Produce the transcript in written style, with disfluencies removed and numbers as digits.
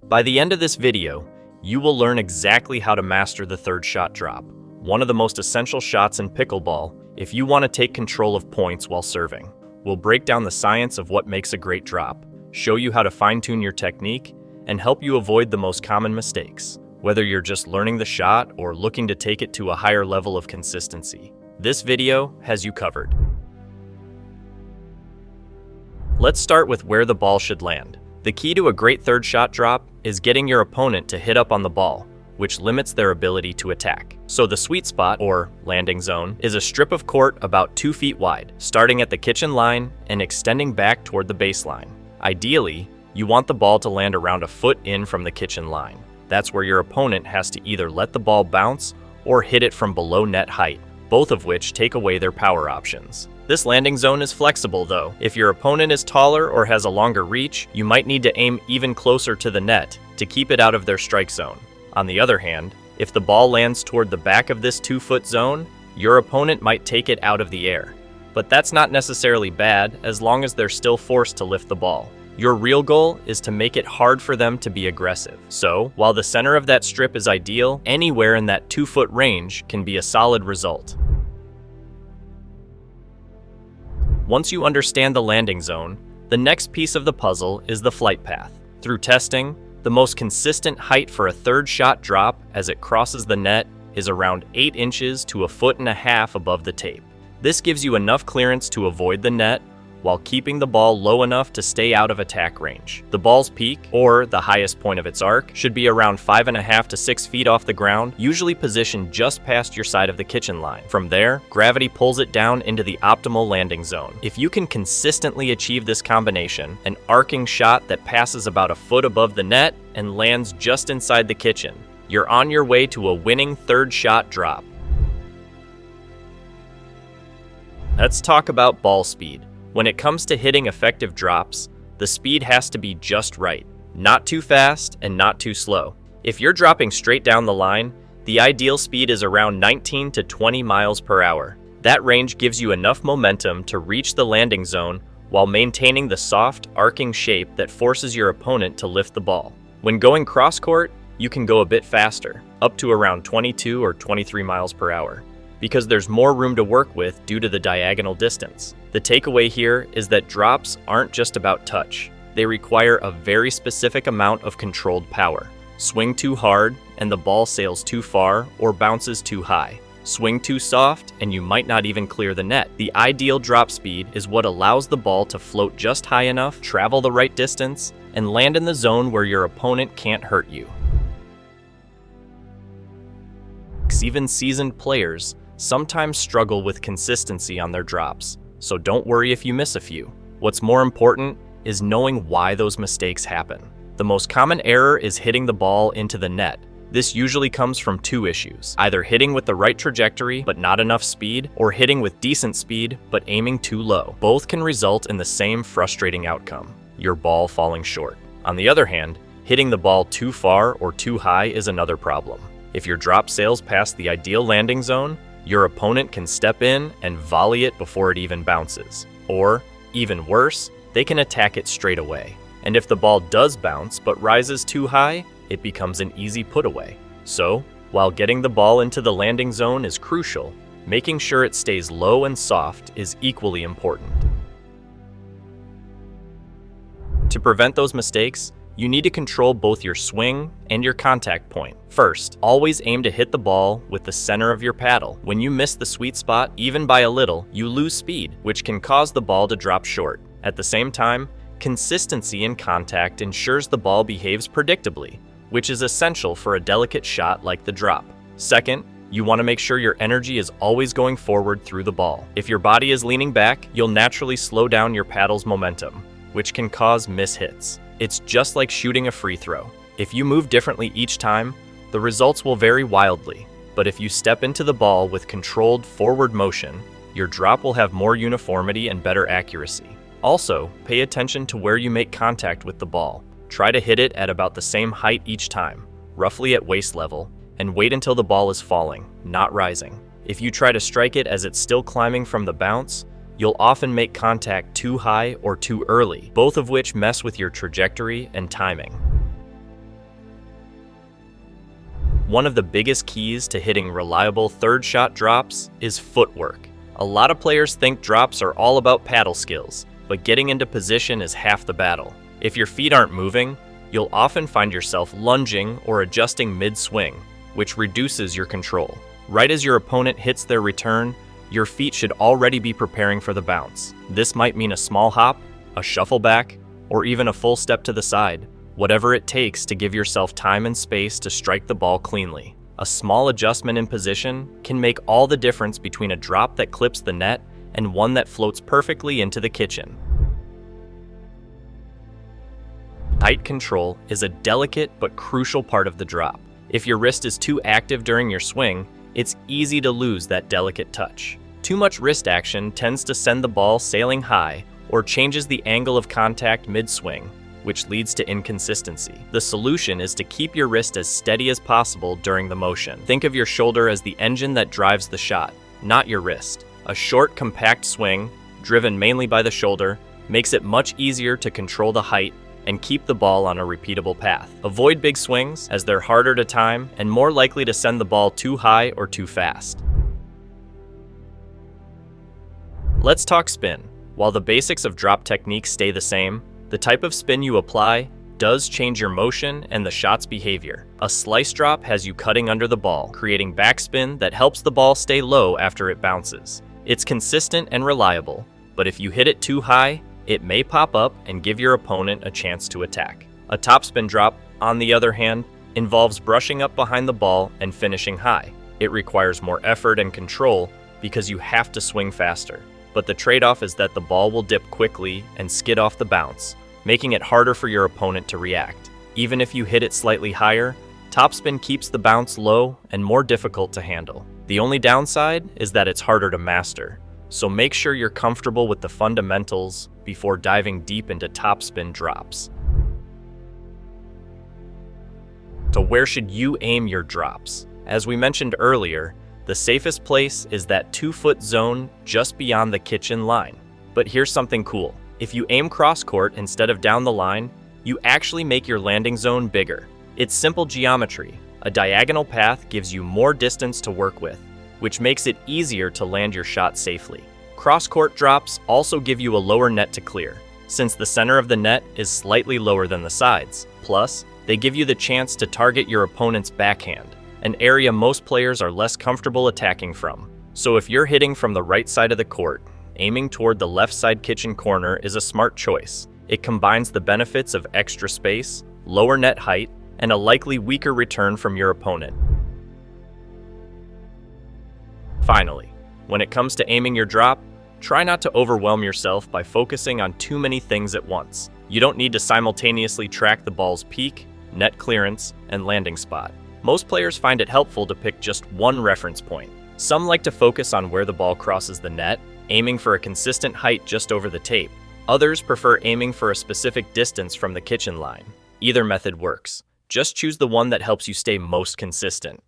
By the end of this video, you will learn exactly how to master the third shot drop, one of the most essential shots in pickleball if you want to take control of points while serving. We'll break down the science of what makes a great drop, show you how to fine-tune your technique, and help you avoid the most common mistakes. Whether you're just learning the shot or looking to take it to a higher level of consistency, this video has you covered. Let's start with where the ball should land. The key to a great third shot drop is getting your opponent to hit up on the ball, which limits their ability to attack. So the sweet spot, or landing zone, is a strip of court about 2 feet wide, starting at the kitchen line and extending back toward the baseline. Ideally, you want the ball to land around a foot in from the kitchen line. That's where your opponent has to either let the ball bounce or hit it from below net height, both of which take away their power options. This landing zone is flexible though. If your opponent is taller or has a longer reach, you might need to aim even closer to the net to keep it out of their strike zone. On the other hand, if the ball lands toward the back of this 2-foot zone, your opponent might take it out of the air. But that's not necessarily bad as long as they're still forced to lift the ball. Your real goal is to make it hard for them to be aggressive. So, while the center of that strip is ideal, anywhere in that 2-foot range can be a solid result. Once you understand the landing zone, the next piece of the puzzle is the flight path. Through testing, the most consistent height for a third shot drop as it crosses the net is around 8 inches to 1.5 feet above the tape. This gives you enough clearance to avoid the net, while keeping the ball low enough to stay out of attack range. The ball's peak, or the highest point of its arc, should be around 5.5 to 6 feet off the ground, usually positioned just past your side of the kitchen line. From there, gravity pulls it down into the optimal landing zone. If you can consistently achieve this combination, an arcing shot that passes about a foot above the net and lands just inside the kitchen, you're on your way to a winning third shot drop. Let's talk about ball speed. When it comes to hitting effective drops, the speed has to be just right. Not too fast and not too slow. If you're dropping straight down the line, the ideal speed is around 19 to 20 miles per hour. That range gives you enough momentum to reach the landing zone while maintaining the soft, arcing shape that forces your opponent to lift the ball. When going cross-court, you can go a bit faster, up to around 22 or 23 miles per hour, because there's more room to work with due to the diagonal distance. The takeaway here is that drops aren't just about touch. They require a very specific amount of controlled power. Swing too hard and the ball sails too far or bounces too high. Swing too soft and you might not even clear the net. The ideal drop speed is what allows the ball to float just high enough, travel the right distance, and land in the zone where your opponent can't hurt you. Even seasoned players sometimes struggle with consistency on their drops, so don't worry if you miss a few. What's more important is knowing why those mistakes happen. The most common error is hitting the ball into the net. This usually comes from 2 issues, either hitting with the right trajectory but not enough speed, or hitting with decent speed but aiming too low. Both can result in the same frustrating outcome, your ball falling short. On the other hand, hitting the ball too far or too high is another problem. If your drop sails past the ideal landing zone, your opponent can step in and volley it before it even bounces. Or, even worse, they can attack it straight away. And if the ball does bounce but rises too high, it becomes an easy putaway. So, while getting the ball into the landing zone is crucial, making sure it stays low and soft is equally important. To prevent those mistakes, you need to control both your swing and your contact point. First, always aim to hit the ball with the center of your paddle. When you miss the sweet spot, even by a little, you lose speed, which can cause the ball to drop short. At the same time, consistency in contact ensures the ball behaves predictably, which is essential for a delicate shot like the drop. Second, you want to make sure your energy is always going forward through the ball. If your body is leaning back, you'll naturally slow down your paddle's momentum, which can cause mishits. It's just like shooting a free throw. If you move differently each time, the results will vary wildly. But if you step into the ball with controlled forward motion, your drop will have more uniformity and better accuracy. Also, pay attention to where you make contact with the ball. Try to hit it at about the same height each time, roughly at waist level, and wait until the ball is falling, not rising. If you try to strike it as it's still climbing from the bounce, you'll often make contact too high or too early, both of which mess with your trajectory and timing. One of the biggest keys to hitting reliable third shot drops is footwork. A lot of players think drops are all about paddle skills, but getting into position is half the battle. If your feet aren't moving, you'll often find yourself lunging or adjusting mid-swing, which reduces your control. Right as your opponent hits their return, your feet should already be preparing for the bounce. This might mean a small hop, a shuffle back, or even a full step to the side, whatever it takes to give yourself time and space to strike the ball cleanly. A small adjustment in position can make all the difference between a drop that clips the net and one that floats perfectly into the kitchen. Tight control is a delicate but crucial part of the drop. If your wrist is too active during your swing, it's easy to lose that delicate touch. Too much wrist action tends to send the ball sailing high or changes the angle of contact mid-swing, which leads to inconsistency. The solution is to keep your wrist as steady as possible during the motion. Think of your shoulder as the engine that drives the shot, not your wrist. A short, compact swing, driven mainly by the shoulder, makes it much easier to control the height and keep the ball on a repeatable path. Avoid big swings, as they're harder to time and more likely to send the ball too high or too fast. Let's talk spin. While the basics of drop techniques stay the same, the type of spin you apply does change your motion and the shot's behavior. A slice drop has you cutting under the ball, creating backspin that helps the ball stay low after it bounces. It's consistent and reliable, but if you hit it too high, it may pop up and give your opponent a chance to attack. A topspin drop, on the other hand, involves brushing up behind the ball and finishing high. It requires more effort and control because you have to swing faster. But the trade-off is that the ball will dip quickly and skid off the bounce, making it harder for your opponent to react. Even if you hit it slightly higher, topspin keeps the bounce low and more difficult to handle. The only downside is that it's harder to master, so make sure you're comfortable with the fundamentals before diving deep into topspin drops. So where should you aim your drops? As we mentioned earlier, the safest place is that 2-foot zone just beyond the kitchen line. But here's something cool. If you aim cross-court instead of down the line, you actually make your landing zone bigger. It's simple geometry. A diagonal path gives you more distance to work with, which makes it easier to land your shot safely. Cross-court drops also give you a lower net to clear, since the center of the net is slightly lower than the sides. Plus, they give you the chance to target your opponent's backhand, an area most players are less comfortable attacking from. So if you're hitting from the right side of the court, aiming toward the left side kitchen corner is a smart choice. It combines the benefits of extra space, lower net height, and a likely weaker return from your opponent. Finally, when it comes to aiming your drop, try not to overwhelm yourself by focusing on too many things at once. You don't need to simultaneously track the ball's peak, net clearance, and landing spot. Most players find it helpful to pick just one reference point. Some like to focus on where the ball crosses the net, aiming for a consistent height just over the tape. Others prefer aiming for a specific distance from the kitchen line. Either method works. Just choose the one that helps you stay most consistent.